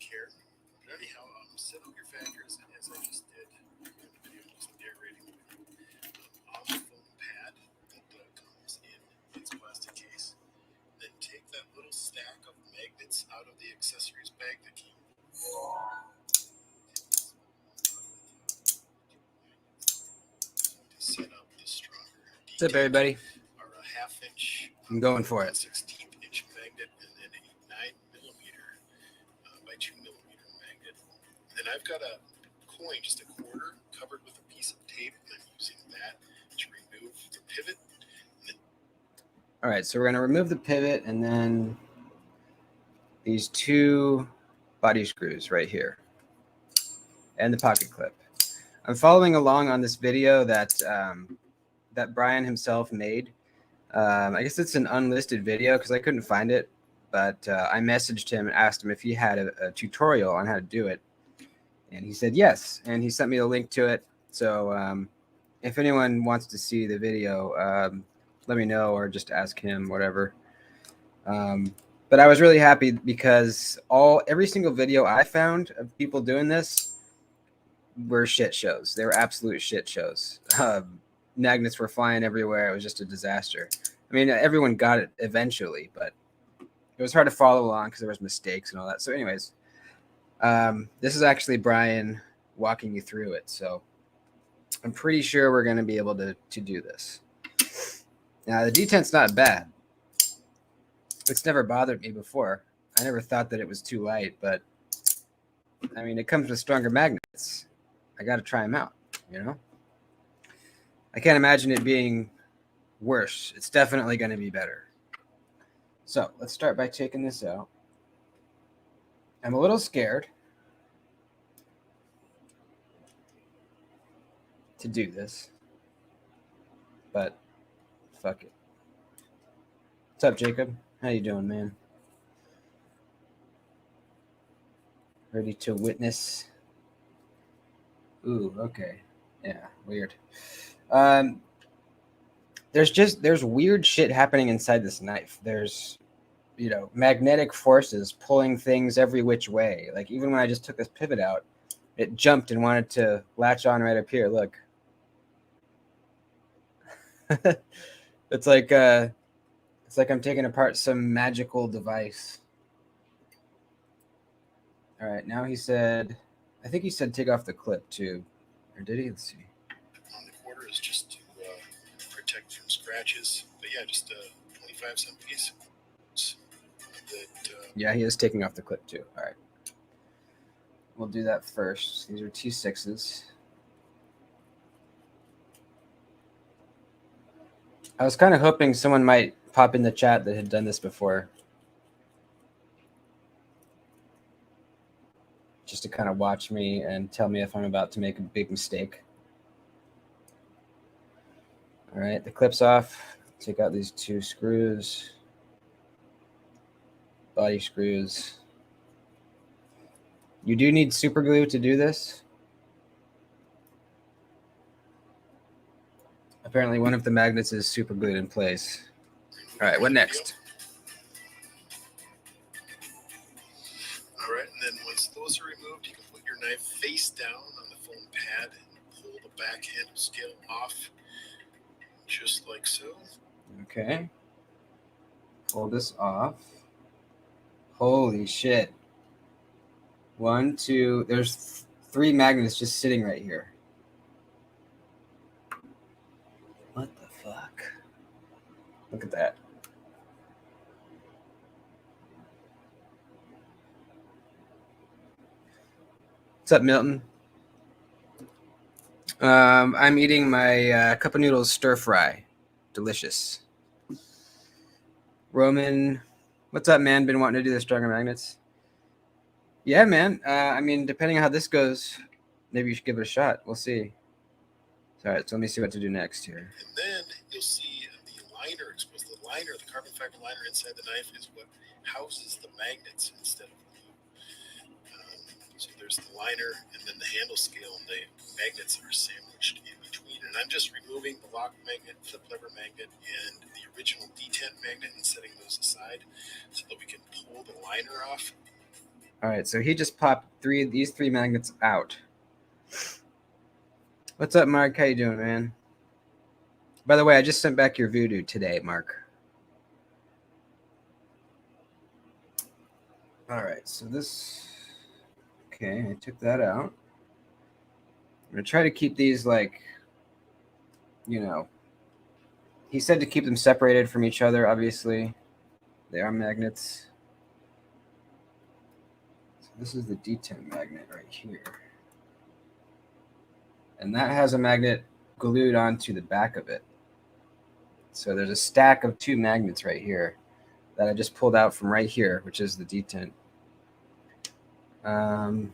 here. But anyhow, set up your factor as I just did in the video, just narrating on the foam pad that comes in its plastic case. Then take that little stack of magnets out of the accessories bag that came. To set up the stronger. What's up, everybody? Are a half-inch. I'm going for it. 1/16-inch magnet, and then a 9mm by 2mm magnet. Then I've got a coin, just a quarter, covered with a piece of tape, and I'm using that to remove the pivot. All right, so we're going to remove the pivot and then these two body screws right here and the pocket clip. I'm following along on this video that that Brian himself made. I guess it's an unlisted video because I couldn't find it, but I messaged him and asked him if he had a tutorial on how to do it, and he said yes, and he sent me a link to it. So if anyone wants to see the video, let me know or just ask him, whatever. But I was really happy because every single video I found of people doing this were shit shows. They were absolute shit shows. Magnets were flying everywhere. It was just a disaster. I mean, everyone got it eventually, but it was hard to follow along because there was mistakes and all that. So anyways, this is actually Brian walking you through it. So I'm pretty sure we're going to be able to do this. Now, the detent's not bad. It's never bothered me before. I never thought that it was too light, but I mean, it comes with stronger magnets. I got to try them out, you know? I can't imagine it being worse. It's definitely going to be better. So let's start by taking this out. I'm a little scared to do this, but fuck it. What's up, Jacob? How you doing, man? Ready to witness? Ooh, okay. Yeah, weird. There's weird shit happening inside this knife. There's, magnetic forces pulling things every which way. Like even when I just took this pivot out, it jumped and wanted to latch on right up here. Look. It's like I'm taking apart some magical device. All right, now I think he said take off the clip too. Or did he? Let's see. On the quarter is just to protect from scratches. But yeah, just a 25-cent piece. Yeah, he is taking off the clip too. All right. We'll do that first. These are T6s. I was kind of hoping someone might pop in the chat that had done this before, just to kind of watch me and tell me if I'm about to make a big mistake. All right, the clip's off. Take out these two screws, body screws. You do need super glue to do this. Apparently one of the magnets is super glued in place. All right, what next? All right, and then once those are removed, you can put your knife face down on the foam pad and pull the back handle scale off, just like so. Okay. Pull this off. Holy shit. 1, 2, there's 3 magnets just sitting right here. What the fuck? Look at that. What's up, Milton? I'm eating my cup of noodles stir fry. Delicious. Roman, what's up, man? Been wanting to do the stronger magnets? Yeah, man. I mean, depending on how this goes, maybe you should give it a shot. We'll see. All right, so let me see what to do next here. And then you'll see the liner exposed. The liner, the carbon fiber liner inside the knife is what houses the magnets instead of glue. So there's the liner and then the handle scale, and the magnets are sandwiched in between. And I'm just removing the lock magnet, flip lever magnet, and the original detent magnet and setting those aside so that we can pull the liner off. All right, so he just popped these three magnets out. What's up, Mark? How you doing, man? By the way, I just sent back your voodoo today, Mark. All right, so this. Okay, I took that out. I'm gonna try to keep these like, you know. He said to keep them separated from each other. Obviously, they are magnets. So this is the D10 magnet right here, and that has a magnet glued onto the back of it. So there's a stack of two magnets right here that I just pulled out from right here, which is the D10. Don't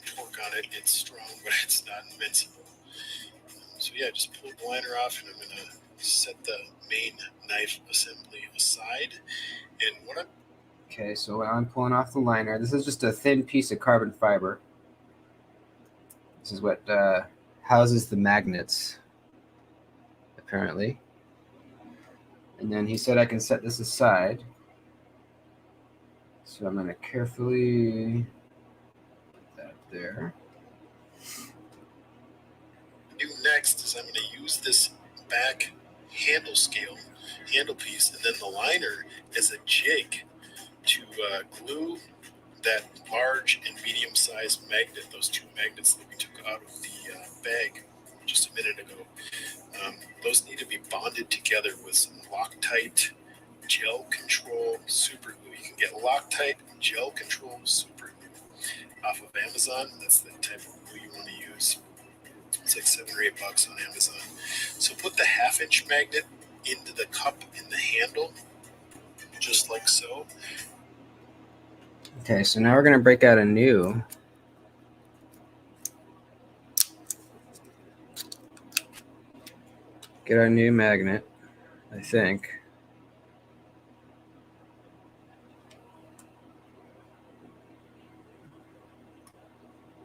torque on it. It's strong, but it's not invincible. So yeah, just pull the liner off, and I'm gonna set the main knife assembly aside. And what I'm Okay, so while I'm pulling off the liner, this is just a thin piece of carbon fiber. This is what houses the magnets, apparently. And then he said I can set this aside. So I'm going to carefully put that up there. do next is I'm going to use this back handle piece, and then the liner as a jig to glue that large and medium-sized magnet, those two magnets that we took out of the bag just a minute ago. Those need to be bonded together with some Loctite gel control super glue. You can get Loctite gel control super glue off of Amazon. That's the type of glue you want to use. It's like $7 or $8 on Amazon. So put the 1/2-inch magnet into the cup in the handle, just like so. Okay, so now we're going to break out a new. Get our new magnet, I think.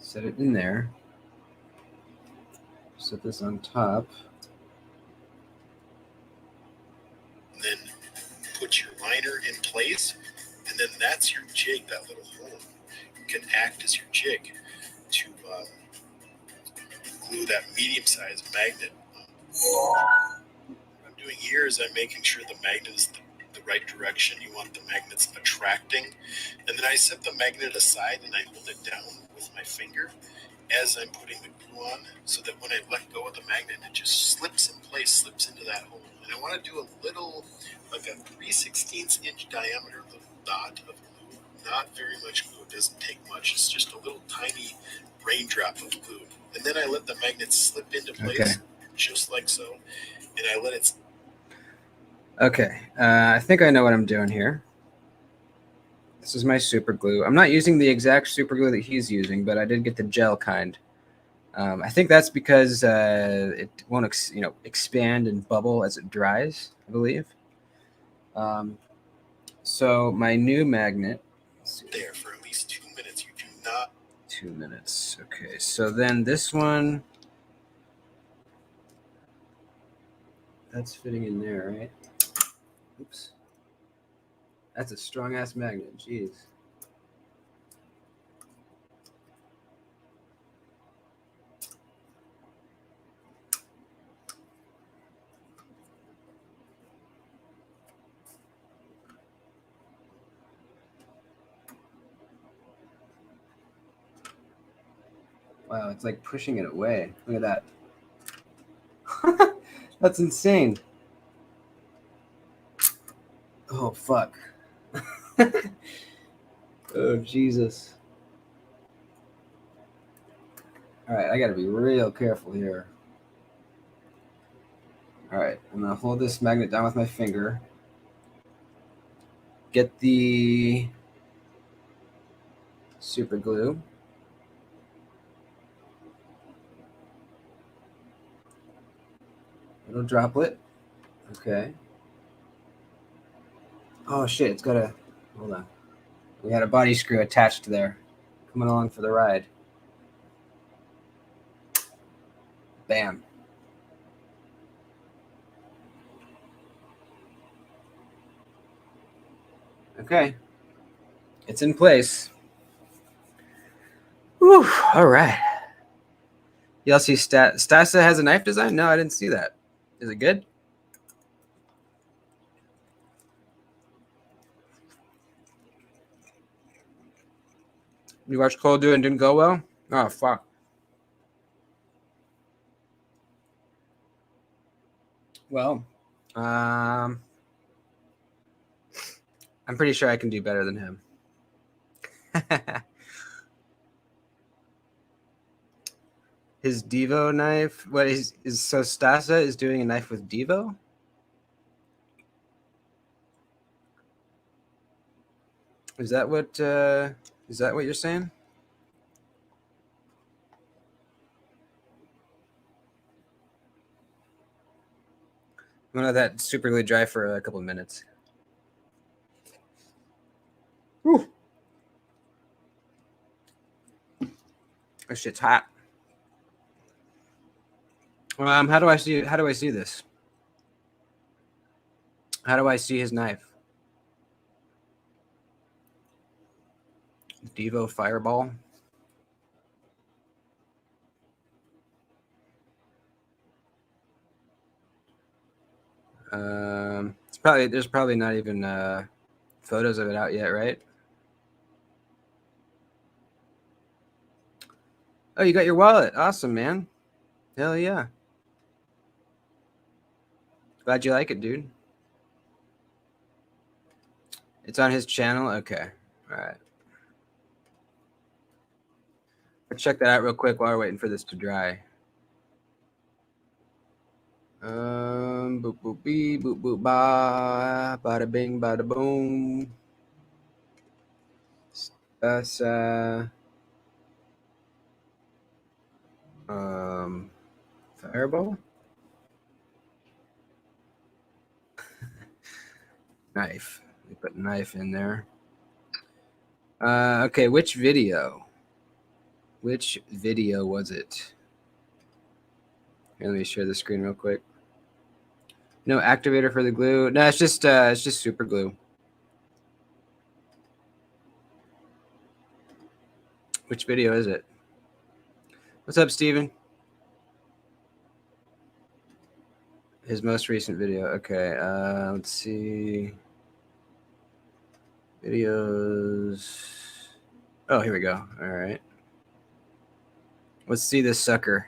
Set it in there. Set this on top. And then put your liner in place, and then that's your jig. That little hole can act as your jig to glue that medium-sized magnet. What I'm doing here is I'm making sure the magnet is the right direction. You want the magnets attracting, and then I set the magnet aside and I hold it down with my finger as I'm putting the glue on, so that when I let go of the magnet, it just slips in place, slips into that hole. And I want to do a little, like a 3/16 inch diameter little dot of glue. Not very much glue. It doesn't take much. It's just a little tiny raindrop of glue. And then I let the magnet slip into place, just like so. And I let it. Okay, I think I know what I'm doing here. This is my super glue. I'm not using the exact super glue that he's using, but I did get the gel kind. I think that's because it won't expand and bubble as it dries, I believe. So my new magnet. There for at least 2 minutes. You do not. 2 minutes. Okay, so then this one. That's fitting in there, right? Oops. That's a strong ass magnet. Jeez. Wow, it's like pushing it away. Look at that. That's insane. Oh, fuck. Oh, Jesus. All right, I got to be real careful here. All right, I'm going to hold this magnet down with my finger. Get the super glue. Little droplet. Okay. Oh, shit, it's got a... Hold on. We had a body screw attached there. Coming along for the ride. Bam. Okay. It's in place. Whew, all right. Y'all see Stasa has a knife design? No, I didn't see that. Is it good? You watched Cole do it and didn't go well? Oh, fuck. Well, I'm pretty sure I can do better than him. His Devo knife? What is so Stasa is doing a knife with Devo? Is that what you're saying? I'm gonna let that super glue dry for a couple of minutes. Whew. This shit's hot. How do I see this? How do I see his knife? Devo Fireball. There's probably not even photos of it out yet, right? Oh, you got your wallet. Awesome, man. Hell yeah. Glad you like it, dude. It's on his channel? Okay. All right. Let's check that out real quick while we're waiting for this to dry. Boop boop bee, boop boop ba, bada bing, bada boom. That's Fireball. Knife. We put knife in there. Okay, which video? Which video was it? Here, let me share the screen real quick. No activator for the glue. No, it's just super glue. Which video is it? What's up, Steven? His most recent video. Okay, let's see. Videos. Oh, here we go. All right. Let's see this sucker.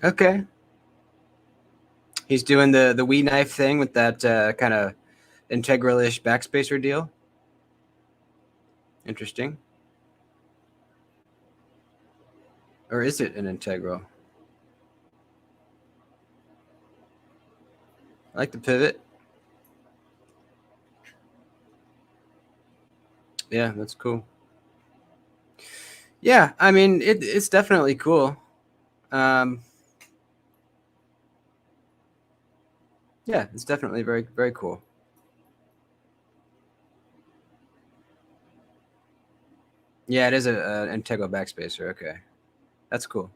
Okay. He's doing the Wii knife thing with that kind of integral-ish backspacer deal. Interesting. Or is it an integral? I like the pivot. Yeah, that's cool. Yeah, I mean, it's definitely cool. Yeah, it's definitely very, very cool. Yeah, it is an integral backspacer. Okay, that's cool.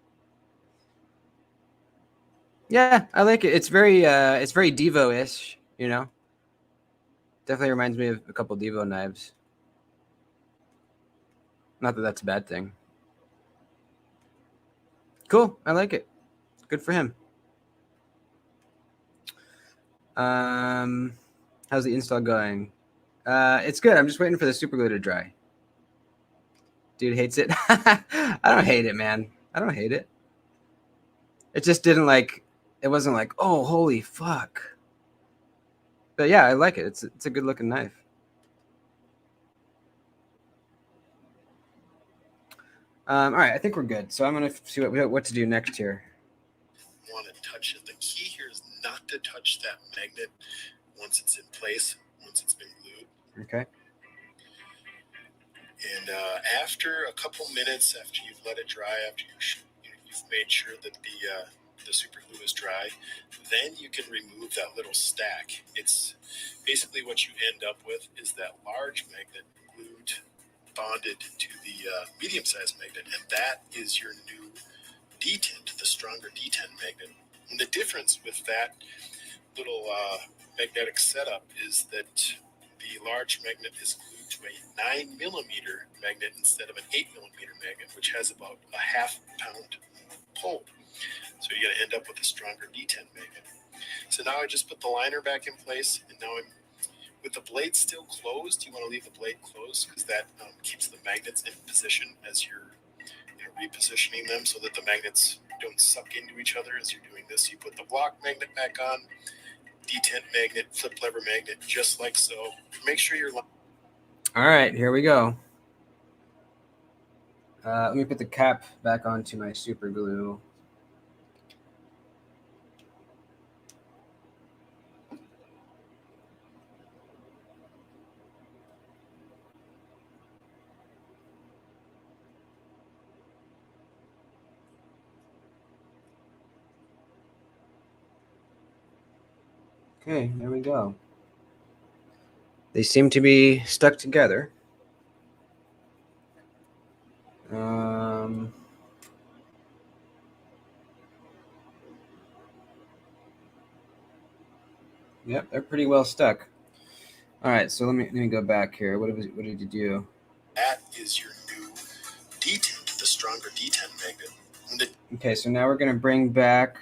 Yeah, I like it. It's very Devo-ish, you know. Definitely reminds me of a couple Devo knives. Not that that's a bad thing. Cool, I like it. Good for him. How's the install going? It's good. I'm just waiting for the super glue to dry. Dude hates it. I don't hate it, man. I don't hate it. It just didn't like. It wasn't like, oh, holy fuck. But yeah, I like it. It's a good looking knife. All right, I think we're good. So I'm gonna see what to do next here. Want to touch it. The key here is not to touch that magnet once it's in place, once it's been glued. Okay. And after a couple minutes, after you've let it dry, after you've made sure that the super glue is dry, then you can remove that little stack. It's basically what you end up with is that large magnet glued, bonded to the medium-sized magnet, and that is your new detent, the stronger detent magnet. And the difference with that little magnetic setup is that the large magnet is glued to a 9mm magnet instead of an 8mm magnet, which has about a half-pound pull. So you're going to end up with a stronger detent magnet. So now I just put the liner back in place, and now I'm with the blade still closed. You want to leave the blade closed because that keeps the magnets in position as you're repositioning them, so that the magnets don't suck into each other as you're doing this. You put the block magnet back on, detent magnet, flip lever magnet, just like so. Make sure you're. All right, here we go. Let me put the cap back onto my super glue. Okay, there we go. They seem to be stuck together. Yep, they're pretty well stuck. All right, so let me go back here. What did you do? That is your new detent, the stronger detent magnet. Okay, so now we're going to bring back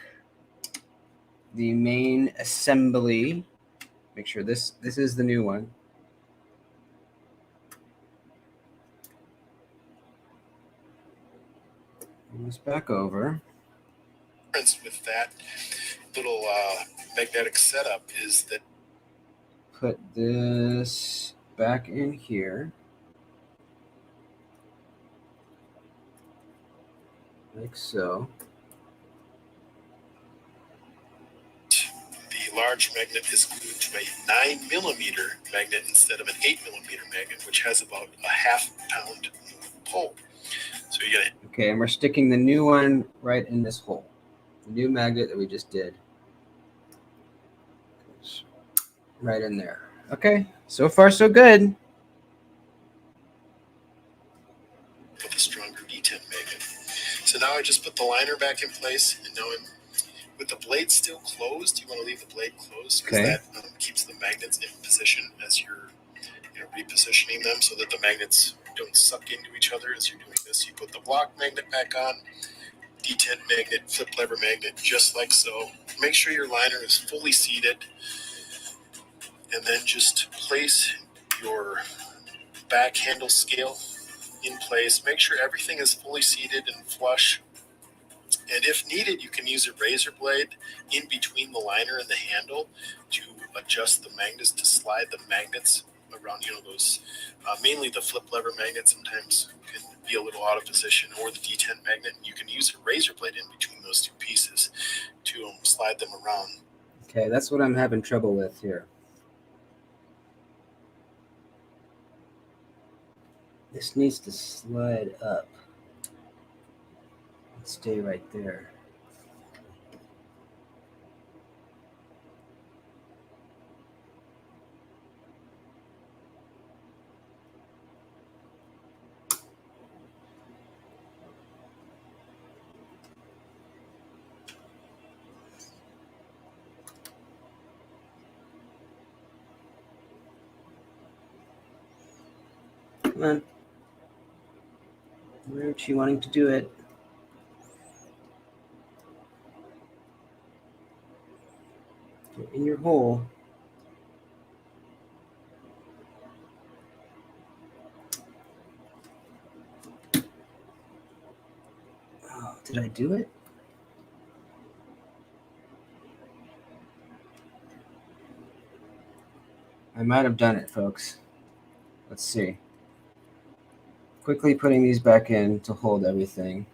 the main assembly. Make sure this is the new one. Bring this back over. With that little magnetic setup is that put this back in here, like so. The large magnet is glued to a 9mm magnet instead of an 8mm magnet, which has about a half-pound pull. So you get it. Okay, and we're sticking the new one right in this hole. The new magnet that we just did. Right in there. Okay, so far so good. With a stronger detent magnet. So now I just put the liner back in place, and now I'm with the blade still closed. You want to leave the blade closed because that keeps the magnets in position as you're repositioning them, so that the magnets don't suck into each other as you're doing this. You put the block magnet back on, detent magnet, flip lever magnet, just like so. Make sure your liner is fully seated, and then just place your back handle scale in place. Make sure everything is fully seated and flush. And if needed, you can use a razor blade in between the liner and the handle to adjust the magnets, to slide the magnets around. Those mainly the flip lever magnet sometimes can be a little out of position, or the detent magnet. You can use a razor blade in between those two pieces to slide them around. Okay, that's what I'm having trouble with here. This needs to slide up. Stay right there. Come on. Where aren't you wanting to do it? Get in your hole. Oh, did I do it? I might have done it, folks. Let's see. Quickly putting these back in to hold everything.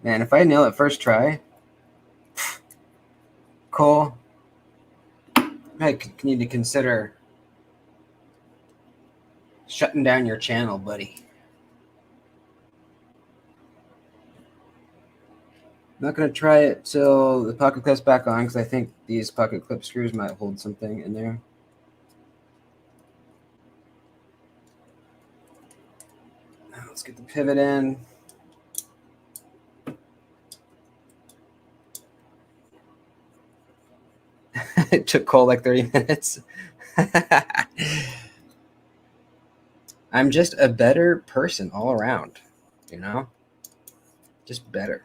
Man, if I nail it first try, Cole, I need to consider shutting down your channel, buddy. I'm not going to try it till the pocket clip's back on, because I think these pocket clip screws might hold something in there. Now let's get the pivot in. It took Cole like 30 minutes. I'm just a better person all around, you know? Just better.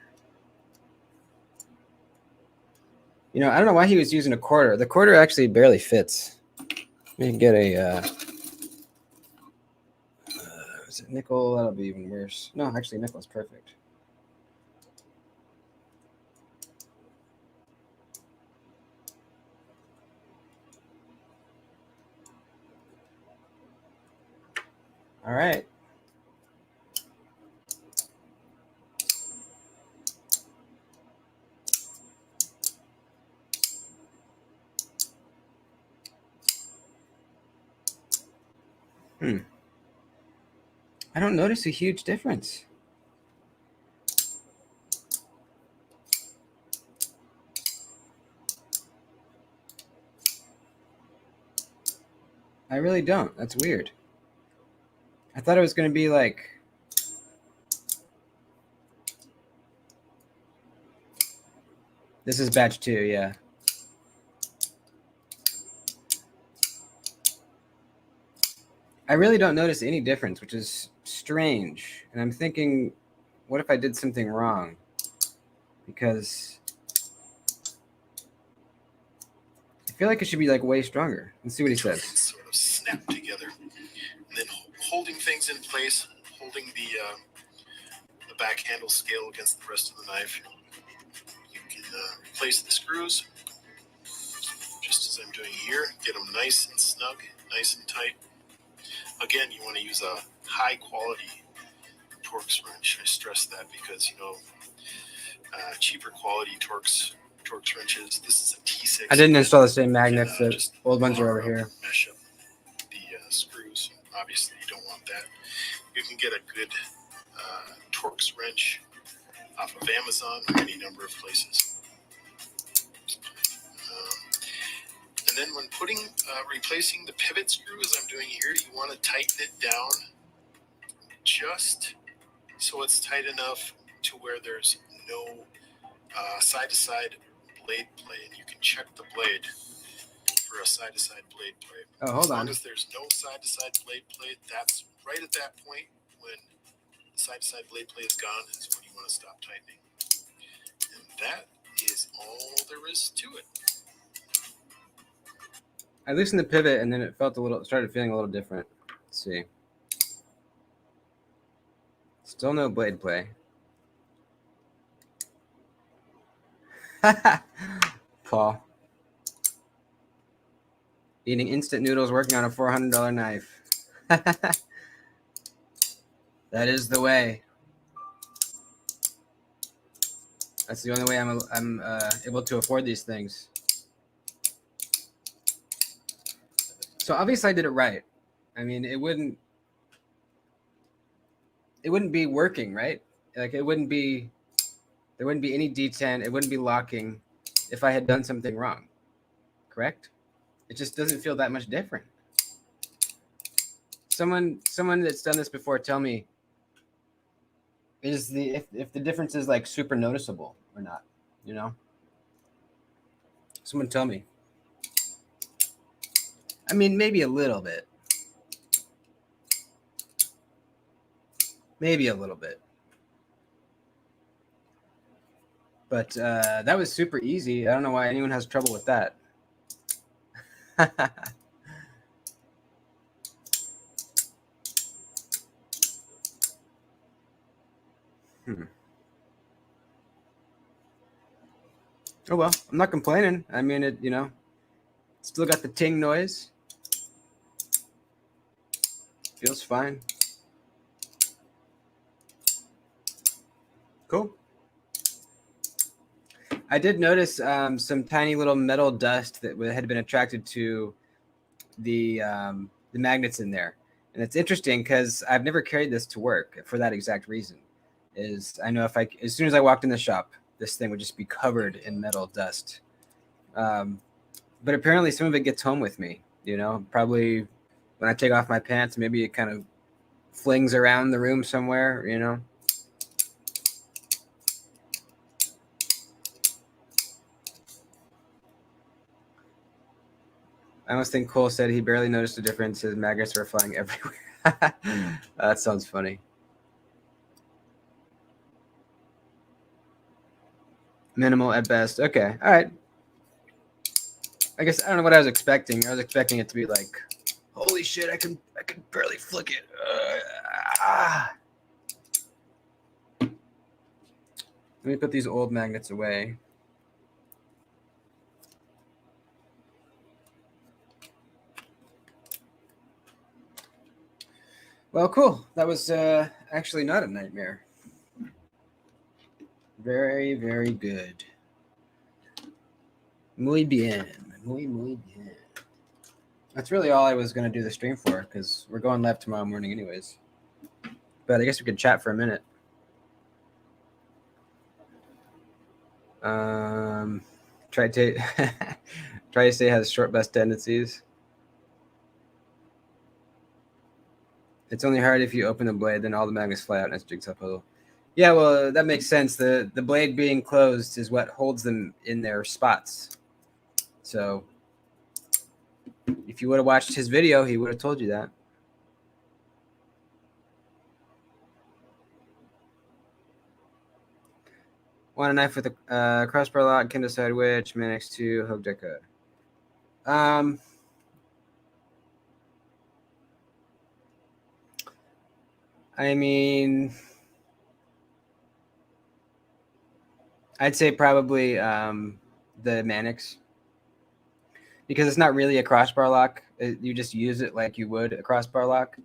You know, I don't know why he was using a quarter. The quarter actually barely fits. Let me get a, is it nickel? That'll be even worse. No, actually, nickel's perfect. All right. I don't notice a huge difference. I really don't. That's weird. I thought it was going to be like... This is batch 2, yeah. I really don't notice any difference, which is strange. And I'm thinking, what if I did something wrong? Because I feel like it should be like way stronger. Let's see what he says. Sort of snap together, and then holding things in place, holding the back handle scale against the rest of the knife. You can replace the screws, just as I'm doing here. Get them nice and snug, nice and tight. Again, you want to use a high quality Torx wrench. I stress that because, you know, cheaper quality Torx wrenches. This is a T6. I didn't install the same magnets. The old ones are over here. Mesh up the screws. Obviously, you don't want that. You can get a good Torx wrench off of Amazon or any number of places. And then when replacing the pivot screw, as I'm doing here, you want to tighten it down just so it's tight enough to where there's no side-to-side blade play, and you can check the blade for a side-to-side blade play. Oh, hold on. As long as there's no side-to-side blade play, that's right at that point when the side-to-side blade play is gone is when you want to stop tightening. And that is all there is to it. I loosened the pivot, and then it started feeling a little different. Let's see. Still no blade play. Paul. Eating instant noodles, working on a $400 knife. That is the way. That's the only way I'm able to afford these things. So obviously I did it right. I mean, it wouldn't be working, right? Like there wouldn't be any D10, it wouldn't be locking if I had done something wrong. Correct? It just doesn't feel that much different. Someone that's done this before, tell me, if the difference is like super noticeable or not, you know? Someone tell me. I mean, maybe a little bit. Maybe a little bit. But that was super easy. I don't know why anyone has trouble with that. Oh well, I'm not complaining. I mean, it, you know, still got the ting noise. Feels fine. Cool. I did notice some tiny little metal dust that had been attracted to the magnets in there, and it's interesting because I've never carried this to work for that exact reason. Is I know as soon as I walked in the shop, this thing would just be covered in metal dust. But apparently some of it gets home with me, you know, probably when I take off my pants, maybe it kind of flings around the room somewhere, you know. I almost think Cole said he barely noticed the difference. His magnets were flying everywhere. That sounds funny. Minimal at best. Okay. All right. I guess I don't know what I was expecting. I was expecting it to be like, holy shit, I can barely flick it. Let me put these old magnets away. Well, cool. That was actually not a nightmare. Very, very good. Muy bien. Muy bien. That's really all I was going to do the stream for, because we're going live tomorrow morning anyways. But I guess we could chat for a minute. Try to say has short best tendencies. It's only hard if you open the blade, then all the magnets fly out and it's jigsaw puzzle. Yeah, well, that makes sense. The blade being closed is what holds them in their spots. So if you would have watched his video, he would have told you that. Want a knife with a crossbar lock, can decide which, Manix 2, Hogue Deca. I mean, I'd say probably the Manix, because it's not really a crossbar lock. You just use it like you would a crossbar lock.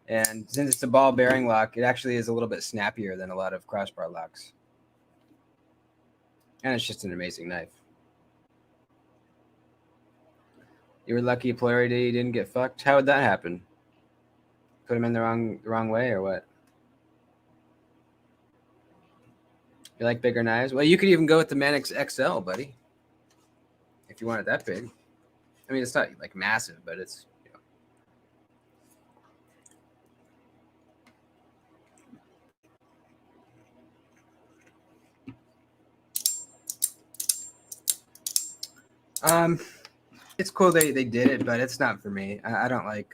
And since it's a ball bearing lock, it actually is a little bit snappier than a lot of crossbar locks. And it's just an amazing knife. You were lucky Polarity didn't get fucked. How would that happen? Put him in the wrong way or what? You like bigger knives? Well, you could even go with the Manix XL, buddy. If you want it that big. I mean, it's not like massive, but it's, it's cool they did it, but it's not for me. I don't like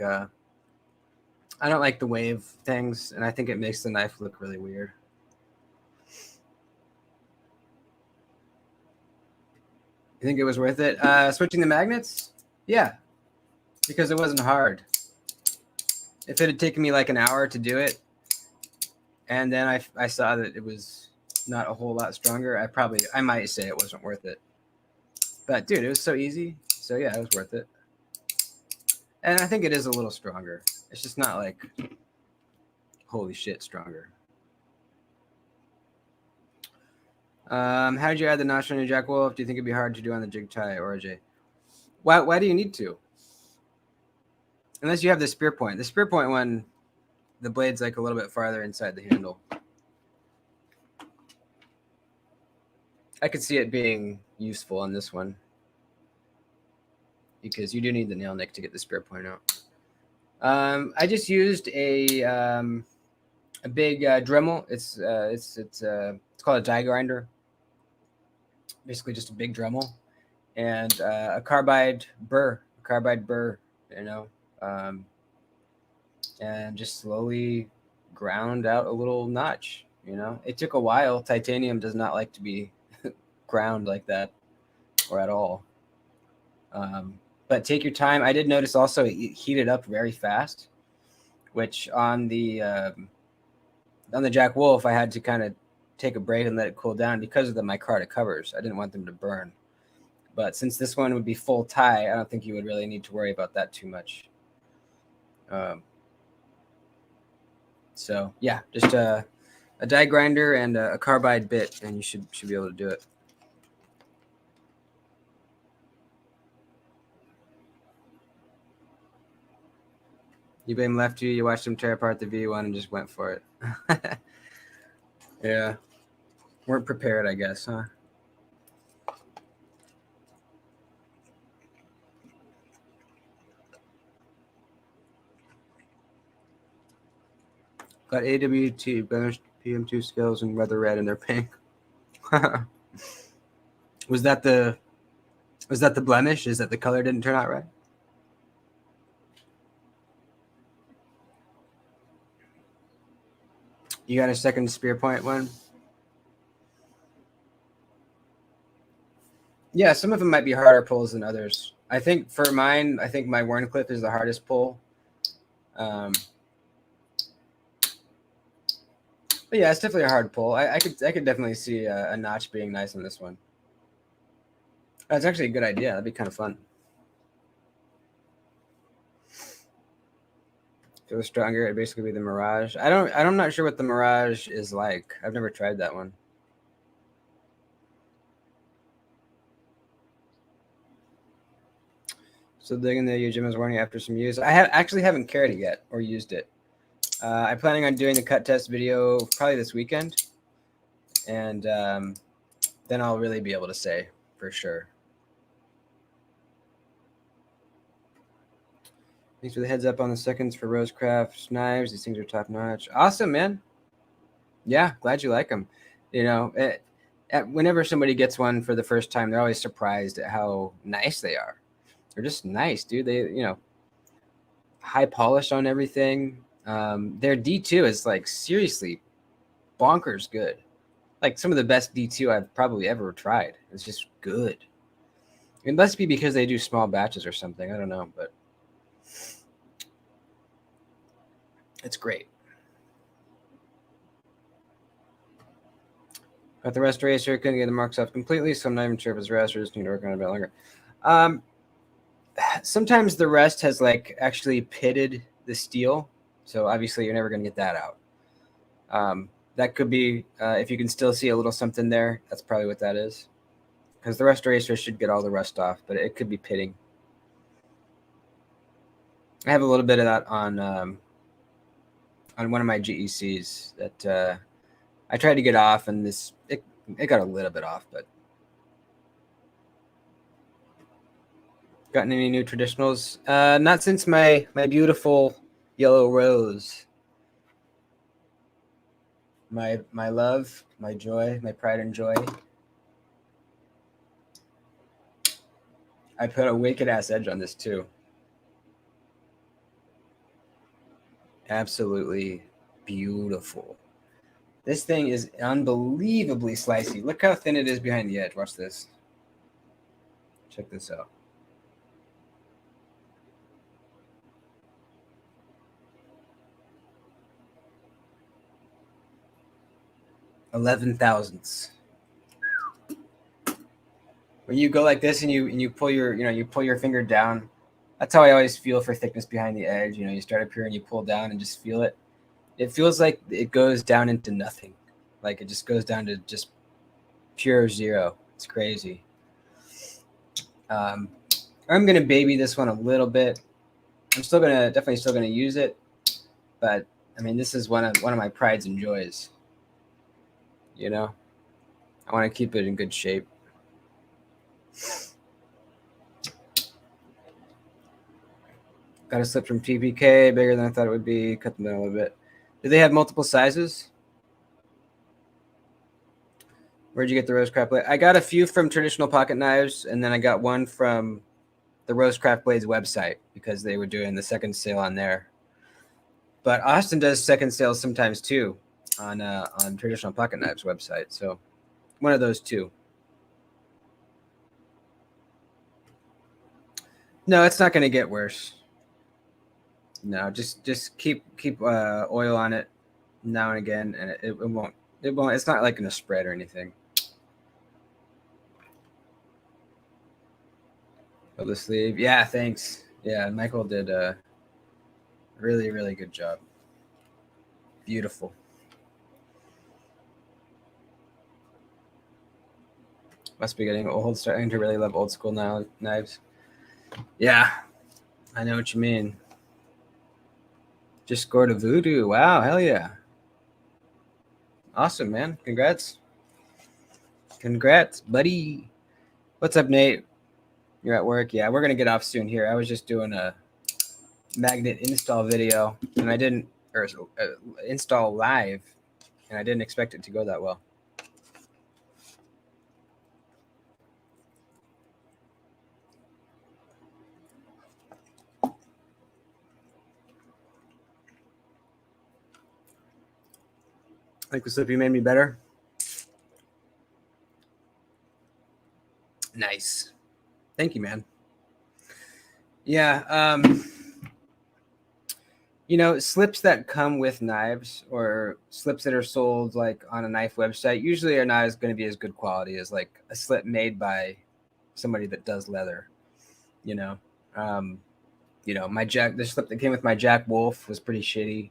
the wave things, and I think it makes the knife look really weird. You think it was worth it? Switching the magnets? Yeah, because it wasn't hard. If it had taken me like an hour to do it, and then I saw that it was not a whole lot stronger, I might say it wasn't worth it. But dude, it was so easy. So yeah, it was worth it. And I think it is a little stronger. It's just not like holy shit stronger. How did you add the notch on your Jack Wolf? Do you think it'd be hard to do on the jig tie or a J? Why do you need to? Unless you have the spear point. The spear point one, the blade's like a little bit farther inside the handle. I could see it being useful on this one, because you do need the nail nick to get the spear point out. I just used a big Dremel. It's called a die grinder. Basically, just a big Dremel and a carbide burr, and just slowly ground out a little notch. It took a while. Titanium does not like to be ground like that, or at all. But take your time. I did notice also it heated up very fast, which on the Jack Wolf I had to kind of take a break and let it cool down because of the micarta covers. I didn't want them to burn. But since this one would be full tie, I don't think you would really need to worry about that too much. So yeah, just a die grinder and a carbide bit, and you should be able to do it. You blame Lefty, you watched him tear apart the V1 and just went for it. Yeah. Weren't prepared, I guess, huh? Got AWT, banished PM2 skills, and weather red, and they're pink. Was that the blemish? Is that the color didn't turn out right? You got a second spear point one? Yeah, some of them might be harder pulls than others. I think for mine, I think my Wharncliffe is the hardest pull. But yeah, it's definitely a hard pull. I could definitely see a notch being nice on this one. That's actually a good idea. That'd be kind of fun. If it was stronger, it'd basically be the Mirage. I'm not sure what the Mirage is like. I've never tried that one. So digging the Jim is warning after some use. I actually haven't carried it yet or used it. I'm planning on doing the cut test video probably this weekend, and then I'll really be able to say for sure. Thanks for the heads up on the seconds for Rosecraft knives. These things are top notch. Awesome, man. Yeah, glad you like them. You know, whenever somebody gets one for the first time, they're always surprised at how nice they are. They're just nice, dude. They, high polish on everything. Their D2 is like seriously bonkers good. Like some of the best D2 I've probably ever tried. It's just good. It must be because they do small batches or something. I don't know, but it's great. Got the rest eraser, couldn't get the marks off completely, so I'm not even sure if it's rest or just need to work on it a bit longer. Sometimes the rest has like actually pitted the steel, so obviously you're never going to get that out. That could be, if you can still see a little something there, that's probably what that is. Because the rust eraser should get all the rust off, but it could be pitting. I have a little bit of that on one of my GECs that I tried to get off, and it got a little bit off, but. Gotten any new traditionals? Not since my beautiful yellow rose. My love, my joy, my pride and joy. I put a wicked ass edge on this too. Absolutely beautiful. This thing is unbelievably slicey. Look how thin it is behind the edge. Watch this. Check this out. Eleven thousandths. When you go like this and you pull your finger down, that's how I always feel for thickness behind the edge. You start up here and you pull down and just feel it. It feels like it goes down into nothing. Like it just goes down to just pure zero. It's crazy. I'm gonna baby this one a little bit. I'm definitely still gonna use it, but I mean this is one of my prides and joys. I want to keep it in good shape. Got a slip from TPK, bigger than I thought it would be. Cut the middle a bit. Do they have multiple sizes? Where'd you get the Rosecraft blade? I got a few from Traditional Pocket Knives, and then I got one from the Rosecraft Blades website because they were doing the second sale on there. But Austin does second sales sometimes too on Traditional Pocket Knives website. So one of those two. No, it's not going to get worse. No, just keep oil on it now and again, and it won't. It won't. It's not like going to spread or anything. Oh, the sleeve. Yeah, thanks. Yeah, Michael did a really, really good job. Beautiful. Must be getting old, starting to really love old school knives. Yeah, I know what you mean. Just scored a voodoo. Wow, hell yeah. Awesome, man. Congrats. Congrats, buddy. What's up, Nate? You're at work? Yeah, we're going to get off soon here. I was just doing a magnet install video, and I didn't, or install live, and I didn't expect it to go that well. Like the slip you made me better? Nice. Thank you, man. Yeah. Slips that come with knives or slips that are sold like on a knife website usually are not going to be as good quality as like a slip made by somebody that does leather. The slip that came with my Jack Wolf was pretty shitty.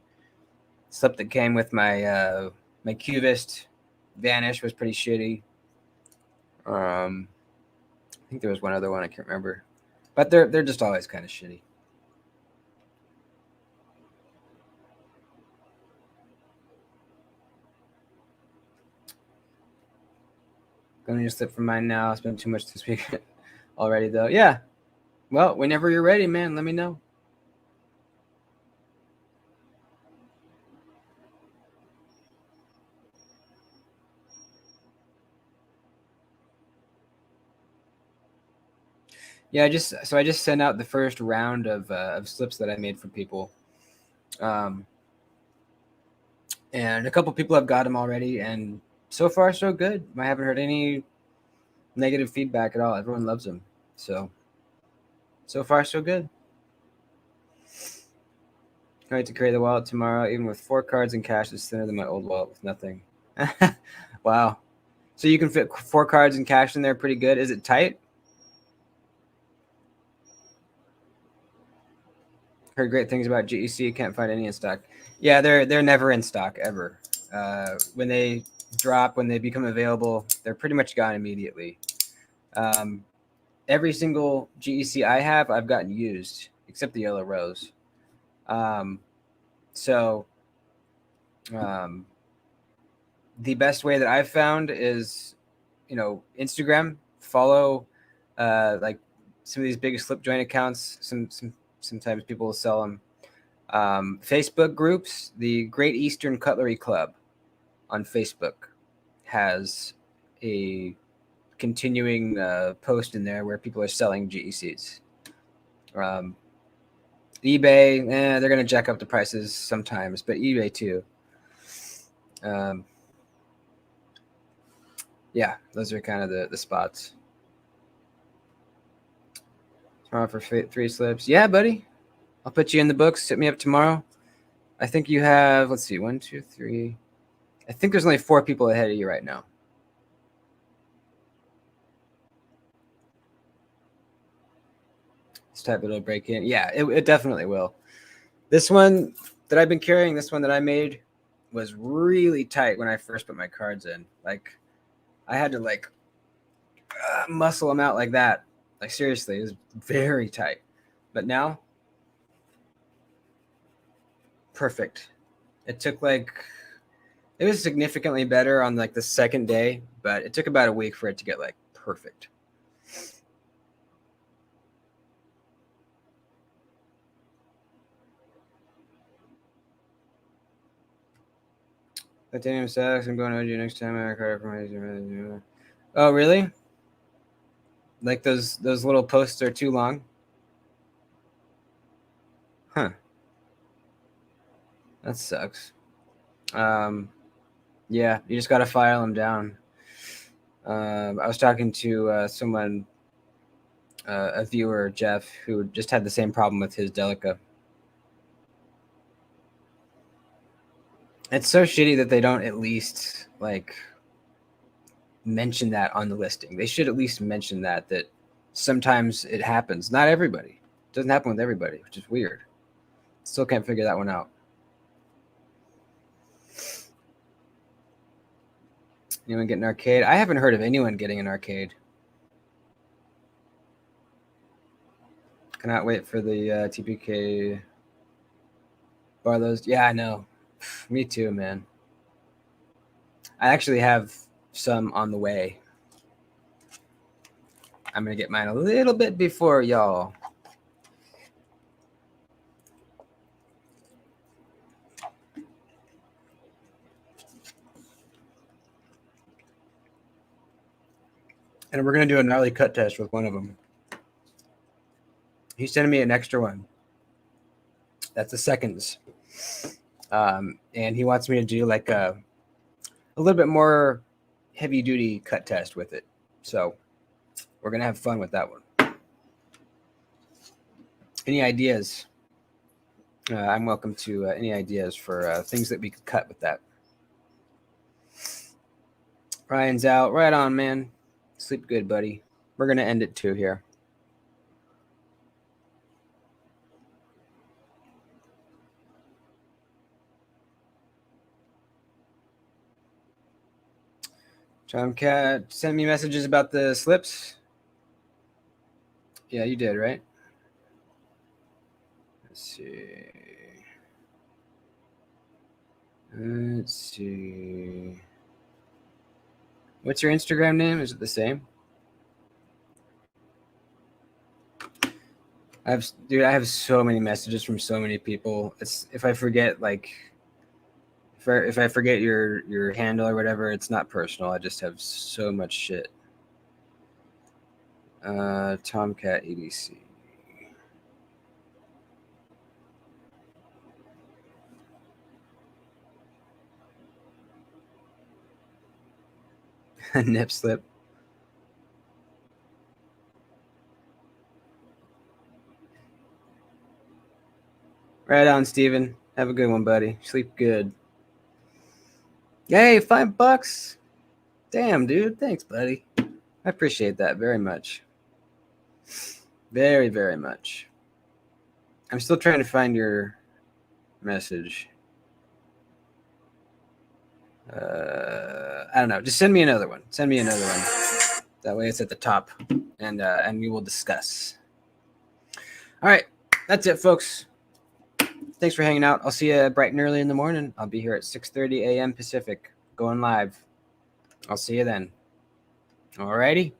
Slip that came with my my Cuvist Vanish was pretty shitty. I think there was one other one I can't remember, but they're just always kind of shitty. Gonna need a slip from mine now. I spent too much this week already, though. Yeah. Well, whenever you're ready, man, let me know. Yeah, I just sent out the first round of slips that I made for people, and a couple people have got them already, and so far so good. I haven't heard any negative feedback at all. Everyone loves them, so far so good. I need to carry the wallet tomorrow, even with 4 cards and cash. It's thinner than my old wallet with nothing. Wow, so you can fit 4 cards and cash in there pretty good. Is it tight? Heard great things about GEC. Can't find any in stock. Yeah, they're never in stock ever. When they drop, when they become available, they're pretty much gone immediately. Every single GEC I have, I've gotten used, except the Yellow Rose. So the best way that I've found is, Instagram. Follow like some of these big slip joint accounts. Sometimes people will sell them. Facebook groups. The Great Eastern Cutlery Club on Facebook has a continuing post in there where people are selling GECs. eBay, they're going to jack up the prices sometimes, but eBay too. Yeah, those are kind of the spots. Tomorrow for 3 slips. Yeah, buddy. I'll put you in the books. Hit me up tomorrow. I think you have, let's see, 1, 2, 3. I think there's only 4 people ahead of you right now. This type it'll break in. Yeah, it definitely will. This one that I've been carrying, this one that I made, was really tight when I first put my cards in. Like, I had to muscle them out like that. Like, seriously, it was very tight. But now, perfect. It took it was significantly better on the second day, but it took about a week for it to get perfect. Titanium sucks. I'm going to OG next time. I card for my. Oh, really? Like those little posts are too long? Huh. That sucks. Yeah, you just got to file them down. I was talking to someone, a viewer, Jeff, who just had the same problem with his Delica. It's so shitty that they don't at least mention that on the listing. They should at least mention that sometimes it happens. Not everybody. It doesn't happen with everybody, which is weird. Still can't figure that one out. Anyone get an arcade? I haven't heard of anyone getting an arcade. Cannot wait for the TPK Barlow's. Yeah, I know. Me too, man. I actually have some on the way. I'm going to get mine a little bit before y'all. And we're going to do a gnarly cut test with one of them. He's sending me an extra one. That's a seconds. And he wants me to do a little bit more heavy duty cut test with it. So we're going to have fun with that one. Any ideas? I'm welcome to any ideas for things that we could cut with that. Ryan's out. Right on, man. Sleep good, buddy. We're going to end it too here. Tomcat, send me messages about the slips. Yeah, you did, right? Let's see. What's your Instagram name? Is it the same? I have so many messages from so many people. It's if I forget, like, if I forget your handle or whatever, it's not personal. I just have so much shit. Tomcat EDC. Nip slip. Right on, Steven. Have a good one, buddy. Sleep good. Yay, $5. Damn, dude. Thanks, buddy. I appreciate that very much. Very, very much. I'm still trying to find your message. I don't know. Just send me another one. That way it's at the top, and we will discuss. All right. That's it, folks. Thanks for hanging out. I'll see you bright and early in the morning. I'll be here at 6:30 a.m. Pacific, going live. I'll see you then. All righty.